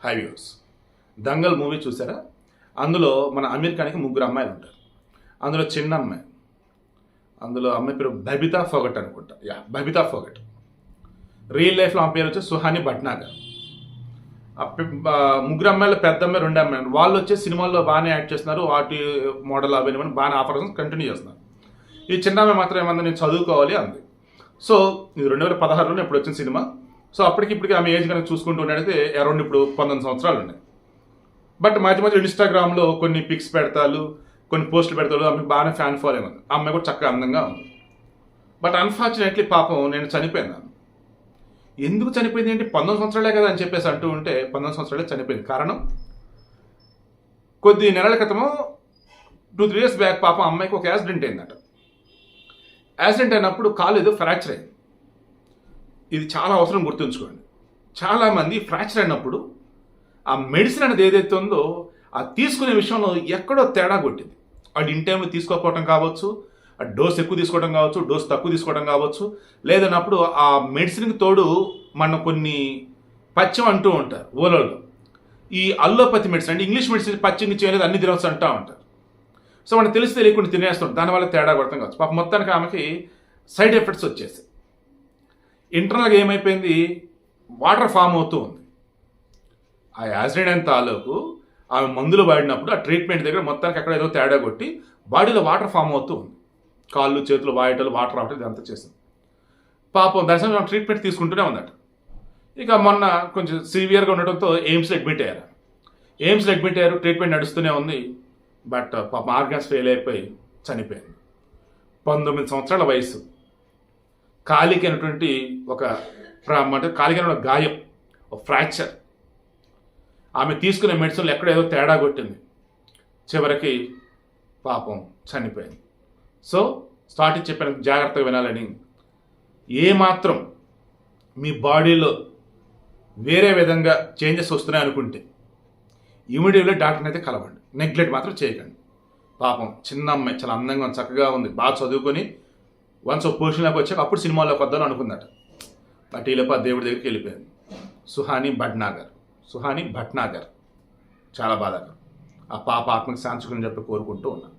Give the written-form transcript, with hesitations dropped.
High views. Dangal movie చూసారా? అందులో మన అమీర్ ఖాన్కి ముగ్గురు అమ్మాయిలు ఉంటారు. అందులో చిన్న అమ్మాయి, అందులో అమ్మాయి పేరు బబితా ఫోగట్ అనుకుంటా. బబితా ఫోగట్. రియల్ లైఫ్లో ఆమె పేరు వచ్చి సుహాని భట్నాగర్. ముగ్గురు అమ్మాయిలు, పెద్ద అమ్మాయి, రెండు అమ్మాయిలు, వాళ్ళు వచ్చే సినిమాల్లో బాగానే యాక్ట్ చేస్తున్నారు. వాటి మోడల్ అవన్నీ బాగానే ఆఫర్స్ కంటిన్యూ చేస్తున్నారు. ఈ చిన్న అమ్మాయి మాత్రం ఏమన్నా నేను చదువుకోవాలి అంది. సో ఇది 2016లో ఇప్పుడు వచ్చిన సినిమా. సో ఇప్పటికి ఆమె ఏజ్ కనుక చూసుకుంటూ ఉన్నట్టయితే అరౌండ్ ఇప్పుడు 19 సంవత్సరాలు ఉన్నాయి. బట్ మధ్య మధ్య ఇన్స్టాగ్రామ్లో కొన్ని పిక్స్ పెడతారు, కొన్ని పోస్టులు పెడతారు. ఆమెకు బాగానే ఫ్యాన్ ఫాలోయింగ్ ఉంది. అమ్మాయి కూడా చక్కగా అందంగా ఉంది. బట్ అన్ఫార్చునేట్లీ పాపం నేను చనిపోయింది. ఎందుకు చనిపోయింది అంటే 19 సంవత్సరాలే కదా అని చెప్పేసి అంటూ ఉంటే 19 సంవత్సరాలే చనిపోయింది. కారణం, కొద్ది నెలల క్రితము 2-3 years బ్యాక్ పాపం అమ్మాయికి ఒక యాక్సిడెంట్ అయిందట. యాక్సిడెంట్ అయినప్పుడు కాలు ఏదో ఫ్రాక్చర్ అయింది. ఇది చాలా అవసరం గుర్తుంచుకోండి. చాలామంది ఫ్రాక్చర్ అయినప్పుడు ఆ మెడిసిన్ అనేది ఏదైతే ఉందో అది తీసుకునే విషయంలో ఎక్కడో తేడా కొట్టింది. అది ఇన్ టైంలో తీసుకోకపోవడం కావచ్చు, ఆ డోస్ ఎక్కువ తీసుకోవడం కావచ్చు, డోస్ తక్కువ తీసుకోవడం కావచ్చు, లేదన్నప్పుడు ఆ మెడిసిన్కి తోడు మనం కొన్ని పచ్చం అంటూ ఉంటారు ఓలలో. ఈ అల్లోపతి మెడిసిన్ అంటే ఇంగ్లీష్ మెడిసిన్ పచ్చని చేయలేదు అన్ని తినవచ్చు అంటూ ఉంటారు. సో మనకు తెలిసి తెలియకుండా తినేస్తుంటారు. దానివల్ల తేడా కొడతాం కావచ్చు. పాప మొత్తానికి ఆమెకి సైడ్ ఎఫెక్ట్స్ వచ్చేసాయి. ఇంటర్నల్గా ఏమైపోయింది, వాటర్ ఫామ్ అవుతూ ఉంది. ఆ యాక్సిడెంట్ అయిన తాలూకు ఆమె మందులు వాడినప్పుడు ఆ ట్రీట్మెంట్ దగ్గర మొత్తానికి ఎక్కడ ఏదో తేడా కొట్టి బాడీలో వాటర్ ఫామ్ అవుతూ ఉంది. కాళ్ళు చేతులు వాయటలు వాటర్ రావటం ఇదంతా చేసింది. పాపం దర్శనం ట్రీట్మెంట్ తీసుకుంటూనే ఉందట. ఇక మొన్న కొంచెం సివియర్గా ఉండటంతో ఎయిమ్స్లో అడ్మిట్ అయ్యారు. ట్రీట్మెంట్ నడుస్తూనే ఉంది. బట్ పాపం ఆర్గాన్స్ ఫెయిల్ అయిపోయి చనిపోయింది. 19 సంవత్సరాల వయసు. కాలికి అయినటువంటి కాలికైన గాయం, ఒక ఫ్రాక్చర్. ఆమె తీసుకునే మెడిసిన్లు ఎక్కడేదో తేడా కొట్టింది. చివరికి పాపం చనిపోయింది. సో స్టార్టింగ్ చెప్పిన జాగ్రత్తగా వినాలని, ఏమాత్రం మీ బాడీలో వేరే విధంగా చేంజెస్ వస్తున్నాయి అనుకుంటే ఇమీడియట్గా డాక్టర్ని అయితే కలవండి. నెగ్లెక్ట్ మాత్రం చేయకండి. పాపం చిన్న అమ్మాయి చాలా అందంగా ఉంది, చక్కగా ఉంది, బాగా చదువుకొని వన్స్ ఒక పొజిషన్లోకి వచ్చాక అప్పుడు సినిమాలోకి వద్దాను అనుకుందట. బట్ ఈలోపు ఆ దేవుడి దగ్గరికి వెళ్ళిపోయింది. సుహాని భట్నాగర్. చాలా బాధాకరం. ఆ పాప ఆత్మకి శాంతించుకుని చెప్పి కోరుకుంటూ ఉన్నాను.